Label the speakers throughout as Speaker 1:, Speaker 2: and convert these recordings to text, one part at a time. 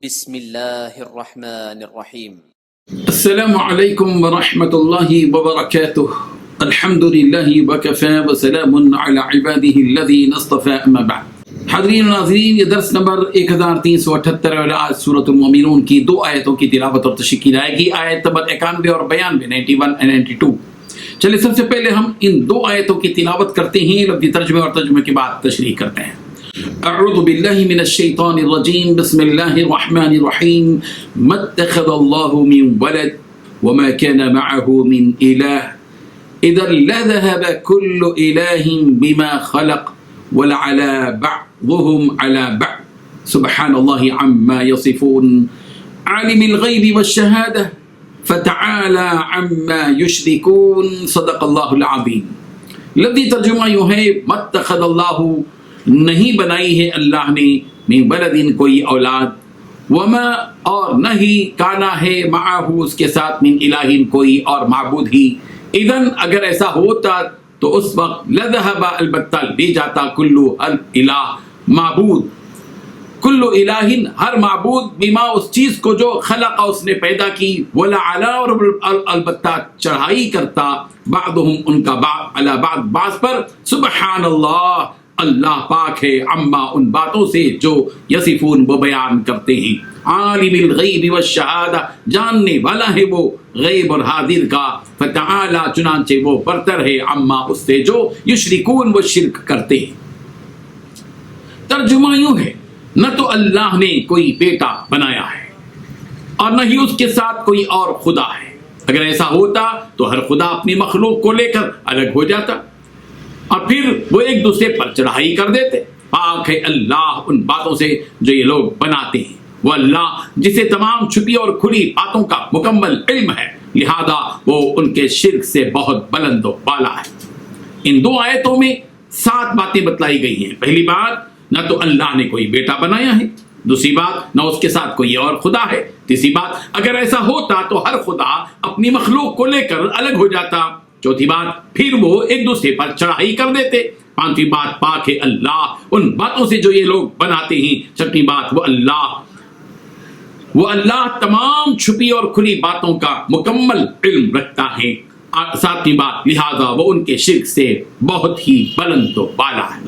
Speaker 1: بسم اللہ الرحمن الرحیم۔
Speaker 2: السلام علیکم ورحمۃ اللہ وبرکاتہ۔ الحمد للہ وکفی وسلام علی عبادہ الذین اصطفی، اما بعد۔ حاضرین و ناظرین، یہ درس نمبر 1378 اور آج سورۃ المؤمنون کی دو آیتوں کی تلاوت اور تشریح کی جائے گی، آیت نمبر 91 اور 92، 91 اور 92۔ چلے سب سے پہلے ہم ان دو آیتوں کی تلاوت کرتے ہیں، لفظی ترجمے اور ترجمے کے بعد تشریح کرتے ہیں۔ اعوذ باللہ من الشیطان الرجیم، بسم اللہ الرحمن الرحیم۔ ما اتخذ اللہ من ولد وما كان معه من الہ اذا لذهب كل الہ بما خلق ولعلى بعضهم على بعض سبحان اللہ عما يصفون عالم الغیب والشہادہ فتعالى عما يشركون صدق اللہ العظیم۔ لفظی ترجمہ یوں ہے، ما اتخذ اللہ، نہیں بنائی ہے اللہ نے، من ولد کوئی اولاد، وما اور نہ ہی، کانا ہے، معہ اس کے ساتھ، من الہ کوئی اور معبود ہی، اذن اگر ایسا ہوتا تو اس وقت لذهب البتہ لے جاتا، کلو الہ معبود، کلو الہ ہر معبود، بما اس چیز کو جو خلق اس نے پیدا کی، ولعلا اور البتہ چڑھائی کرتا، بعضهم ان کا بعض علی بعض بعض پر، سبحان اللہ اللہ پاک ہے، عما ان باتوں سے جو یصفون وہ بیان کرتے ہیں، عالم الغیب والشہادہ جاننے والا ہے وہ غیب اور حاضر کا، فتعالی چنانچہ وہ برتر ہے، عما اس سے جو یشرکون وہ شرک کرتے ہیں۔ ترجمہ یوں ہے، نہ تو اللہ نے کوئی بیٹا بنایا ہے اور نہ ہی اس کے ساتھ کوئی اور خدا ہے۔ اگر ایسا ہوتا تو ہر خدا اپنی مخلوق کو لے کر الگ ہو جاتا اور پھر وہ ایک دوسرے پر چڑھائی کر دیتے۔ پاک ہے اللہ ان باتوں سے جو یہ لوگ بناتے ہیں، وہ اللہ جسے تمام چھپی اور کھلی باتوں کا مکمل علم ہے، لہذا وہ ان کے شرک سے بہت بلند و بالا ہے۔ ان دو آیتوں میں 7 باتیں بتلائی گئی ہیں۔ پہلی بات، نہ تو اللہ نے کوئی بیٹا بنایا ہے، دوسری بات، نہ اس کے ساتھ کوئی اور خدا ہے، تیسری بات، اگر ایسا ہوتا تو ہر خدا اپنی مخلوق کو لے کر الگ ہو جاتا، چوتھی بات، پھر وہ ایک دوسرے پر چڑھائی کر دیتے، پانچویں بات، پاک ہے اللہ ان باتوں سے جو یہ لوگ بناتے ہیں، چھٹی بات، وہ اللہ تمام چھپی اور کھلی باتوں کا مکمل علم رکھتا ہے، ساتویں بات، لہذا وہ ان کے شرک سے بہت ہی بلند و بالا ہے۔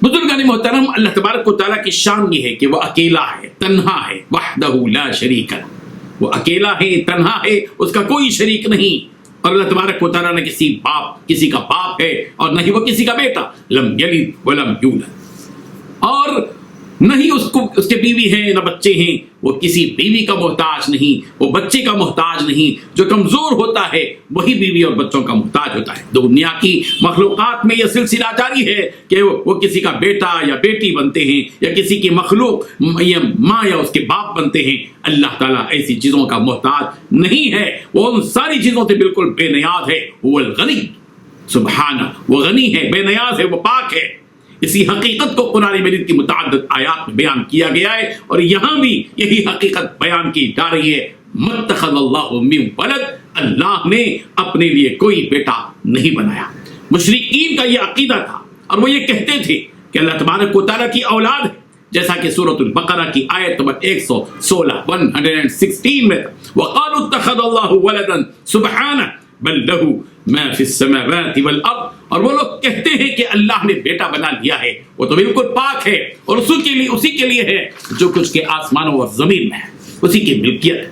Speaker 2: بزرگان محترم، اللہ تبارک و تعالیٰ کی شان یہ ہے کہ وہ اکیلا ہے، تنہا ہے، وحدہ لا شریک لہ، وہ اکیلا ہے، تنہا ہے، اس کا کوئی شریک نہیں۔ اور اللہ تبارک و تعالیٰ نہ کسی کا باپ ہے اور نہ ہی وہ کسی کا بیٹا، لم یلد ولم یولد، اور نہ ہی اس کے بیوی ہیں نہ بچے ہیں، وہ کسی بیوی کا محتاج نہیں، وہ بچے کا محتاج نہیں۔ جو کمزور ہوتا ہے وہی بیوی اور بچوں کا محتاج ہوتا ہے۔ دنیا کی مخلوقات میں یہ سلسلہ جاری ہے کہ وہ کسی کا بیٹا یا بیٹی بنتے ہیں، یا کسی کی مخلوق یا ماں یا اس کے باپ بنتے ہیں۔ اللہ تعالیٰ ایسی چیزوں کا محتاج نہیں ہے، وہ ان ساری چیزوں سے بالکل بے نیاز ہے۔ وہ الغنی، سبحانہ، وہ غنی ہے، بے نیاز ہے، وہ پاک ہے۔ اسی حقیقت کو قرآن مجید کی متعدد آیات میں بیان کیا گیا ہے، اور یہاں بھی یہی حقیقت بیان کی جا رہی ہے۔ ما اتخذ اللہ من ولد، اللہ نے اپنے لیے کوئی بیٹا نہیں بنایا۔ مشرکین کا یہ عقیدہ تھا، اور وہ یہ کہتے تھے کہ اللہ تبارک و تعالیٰ کی اولاد ہے، جیسا کہ سورۃ البقرہ کی آیت نمبر 116 116 میں، وقالوا اتخذ اللہ ولدا سبحانہ بل لہ ما فی السماوات والارض، اور وہ لوگ کہتے ہیں کہ اللہ نے بیٹا بنا لیا ہے، وہ تو بالکل پاک ہے، اور اسی کے لیے ہے جو کچھ کے آسمانوں اور زمین میں ہے، اسی کی ملکیت ہے۔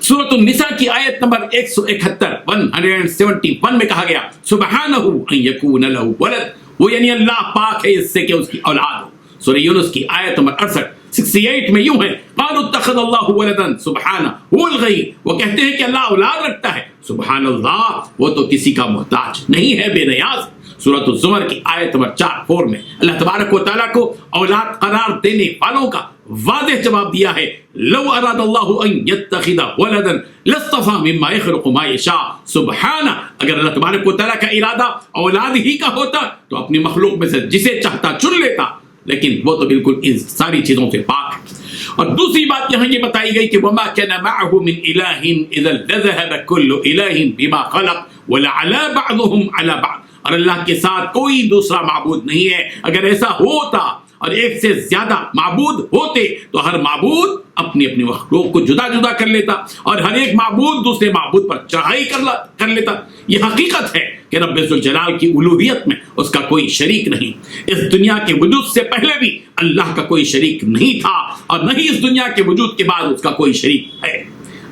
Speaker 2: سورۃ النساء کی آیت نمبر 171 171 میں کہا گیا، سبحانہ ان یکون لہ ولد، وہ یعنی اللہ پاک ہے اس سے کہ اس کی اولاد ہو۔ سورہ یونس کی آیت نمبر 68 میں یوں ہے، قالوا اتخذ اللہ ولدا سبحانہ هو الغنی، وہ کہتے ہیں کہ اللہ اولاد رکھتا ہے، سبحان اللہ، وہ تو کسی کا محتاج نہیں ہے، بے نیاز۔ سورۃ الزمر کی آیت نمبر 4 میں اللہ تبارک و تعالیٰ کو اولاد قرار دینے والوں کا واضح جواب دیا ہے، لو اراد اللہ ان یتخذ ولدا لاصطفى مما يخلق ما يشاء، سبحانہ، اگر اللہ تبارک و تعالیٰ کا ارادہ اولاد ہی کا ہوتا تو اپنی مخلوق میں سے جسے چاہتا چن لیتا، لیکن وہ تو بالکل ان ساری چیزوں سے پاک ہے۔ اور دوسری بات یہاں یہ بتائی گئی کہ وما كان معه من اله اذا لذهب كل اله بما خلق ولعلى بعضهم على بعض، اور اللہ کے ساتھ کوئی دوسرا معبود نہیں ہے، اگر ایسا ہوتا اور ایک سے زیادہ معبود ہوتے تو ہر معبود اپنی اپنی مخلوق کو جدا جدا کر لیتا اور ہر ایک معبود دوسرے معبود پر چڑھائی کر لیتا. یہ حقیقت ہے کہ رب ذوالجلال کی الوہیت میں اس کا کوئی شریک نہیں. اس دنیا کے وجود سے پہلے بھی اللہ کا کوئی شریک نہیں تھا اور نہ ہی اس دنیا کے وجود کے بعد اس کا کوئی شریک ہے.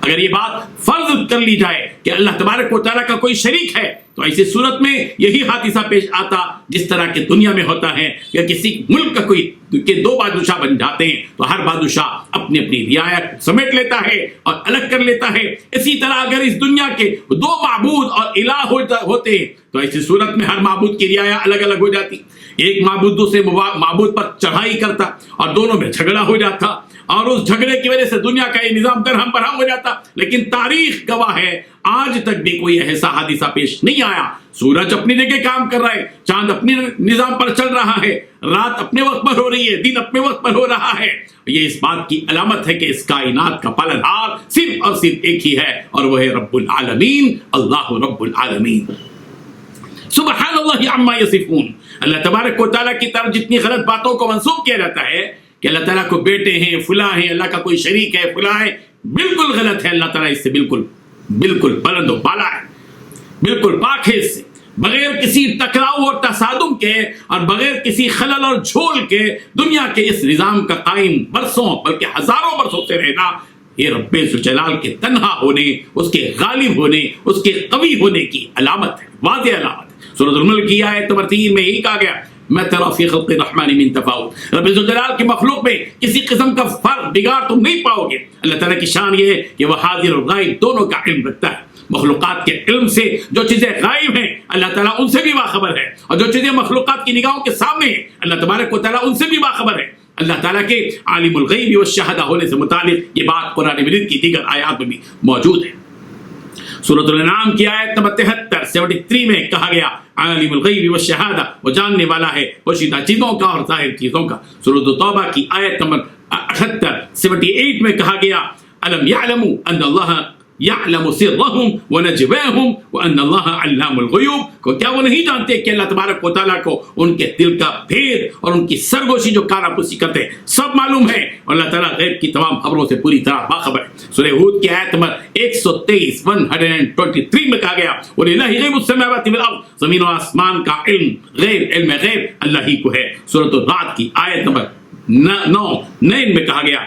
Speaker 2: اگر یہ بات فرض کر لی جائے کہ اللہ تبارک و تعالیٰ کا کوئی شریک ہے تو ایسی صورت میں یہی حادثہ پیش آتا جس طرح کے دنیا میں ہوتا ہے کہ کسی ملک کا کوئی کے دو بادشاہ بن جاتے ہیں تو ہر بادشاہ اپنی اپنی رعایت سمیٹ لیتا ہے اور الگ کر لیتا ہے. اسی طرح اگر اس دنیا کے دو معبود اور الہ ہوتے تو ایسی صورت میں ہر معبود کی رعایت الگ الگ ہو جاتی. ایک معبود دوسرے معبود پر چڑھائی کرتا اور دونوں میں جھگڑا ہو جاتا اور اس جھگڑے کی وجہ سے دنیا کا یہ نظام درہم برہم ہو جاتا. لیکن تاریخ گواہ ہے آج تک بھی کوئی ایسا حادثہ پیش نہیں آیا. سورج اپنی جگہ کام کر رہا ہے, چاند اپنے نظام پر چل رہا ہے, رات اپنے وقت پر ہو رہی ہے, دن اپنے وقت پر ہو رہا ہے. یہ اس بات کی علامت ہے کہ اس کائنات کا پالنہار صرف اور صرف ایک ہی ہے اور وہ ہے رب العالمین, اللہ رب العالمین. سبحان اللہ عما یصفون. اللہ تبارک و تعالیٰ کی طرف جتنی غلط باتوں کو منسوب کیا جاتا ہے کہ اللہ تعالیٰ کو بیٹے ہیں, فلاں ہیں, اللہ کا کوئی شریک ہے, فلاں ہے, بالکل غلط ہے. اللہ تعالیٰ اس سے بالکل بلند و بالا ہے, بالکل پاک ہے اس سے. بغیر کسی ٹکراؤ اور تصادم کے اور بغیر کسی خلل اور جھول کے دنیا کے اس نظام کا قائم برسوں بلکہ ہزاروں برسوں سے رہنا یہ رب ذوالجلال کے تنہا ہونے, اس کے غالب ہونے, اس کے قوی ہونے کی علامت ہے, واضح علامت ہے. سورۃ الملک کی آیت نمبر 3 میں یہی کہا گیا میں ترى في خلق الرحمن من تفاوت. رب ذوالجلال کی مخلوق میں کسی قسم کا فرق بگاڑ تم نہیں پاؤ گے. اللہ تعالیٰ کی شان یہ ہے کہ وہ حاضر اور غائب دونوں کا علم رکھتا ہے. مخلوقات کے علم سے جو چیزیں غائب ہیں اللہ تعالیٰ ان سے بھی باخبر ہے اور جو چیزیں مخلوقات کی نگاہوں کے سامنے ہیں اللہ تبارک و تعالیٰ ان سے بھی باخبر ہے. اللہ تعالیٰ کے عالم الغیب والشہادہ ہونے سے متعلق یہ بات قرآن مجید کی دیگر آیات میں بھی موجود ہے. سورۃ الانعام کی آیت نمبر 73 میں کہا گیا عالم الغیب والشہادہ, وہ جاننے والا ہے پوشیدہ چیزوں کا اور ظاہر چیزوں کا. سورۃ التوبہ کی آیت نمبر 78 میں کہا گیا الم یعلموا ان اللہ یعلم سرهم ونجواهم وان اللہ علام الغیوب. کو کیا وہ نہیں جانتے کہ اللہ تبارک و تعالیٰ کو ان کے دل کا بھید اور ان کی سرگوشی جو کانا پوسی کرتے ہیں سب معلوم ہے اور اللہ تعالیٰ غیب کی تمام خبروں سے پوری طرح باخبر ہے. سورہ ہود کی آیت نمبر 123 میں کہا گیا وَلِلَّهِ غَيْبُ السَّمَاوَاتِ وَالْأَرْضِ, زمین و آسمان کا علم علم غیب اللہ ہی کو ہے. سورۃ الرعد کی آیت نمبر 9 میں کہا گیا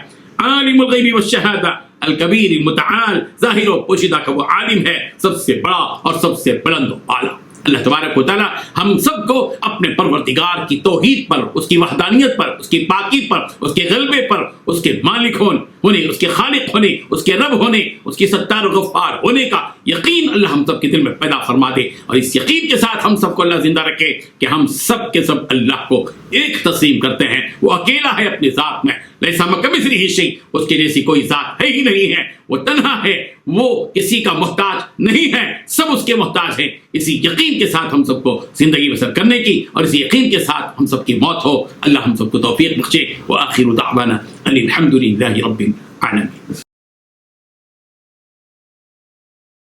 Speaker 2: عالم الغیب والشہادہ الکبیر المتعال, ظاہر و پوشیدہ کا وہ عالم ہے سب سے بڑا اور سب سے بلند و اعلیٰ. اللہ تبارک و تعالیٰ ہم سب کو اپنے پروردگار کی توحید پر, اس کی وحدانیت پر, اس کی پاکی پر, اس کے غلبے پر, اس کے مالک ہونے, اس کے خالق ہونے, اس کے رب ہونے, اس کی ستار و غفار ہونے کا یقین اللہ ہم سب کے دل میں پیدا فرما دے اور اس یقین کے ساتھ ہم سب کو اللہ زندہ رکھے کہ ہم سب کے سب اللہ کو ایک تسلیم کرتے ہیں. وہ اکیلا ہے اپنی ذات میں, لیسا کمثلہ شیء, اس کے جیسی کوئی ذات ہے ہی نہیں ہے, وہ تنہا ہے, وہ کسی کا محتاج نہیں ہے, سب اس کے محتاج ہیں. اسی یقین کے ساتھ ہم سب کو زندگی بسر کرنے کی اور اسی یقین کے ساتھ ہم سب کی موت ہو. اللہ ہم سب کو توفیق بخشے. وآخر دعوانا ان الحمد للہ رب العالمین.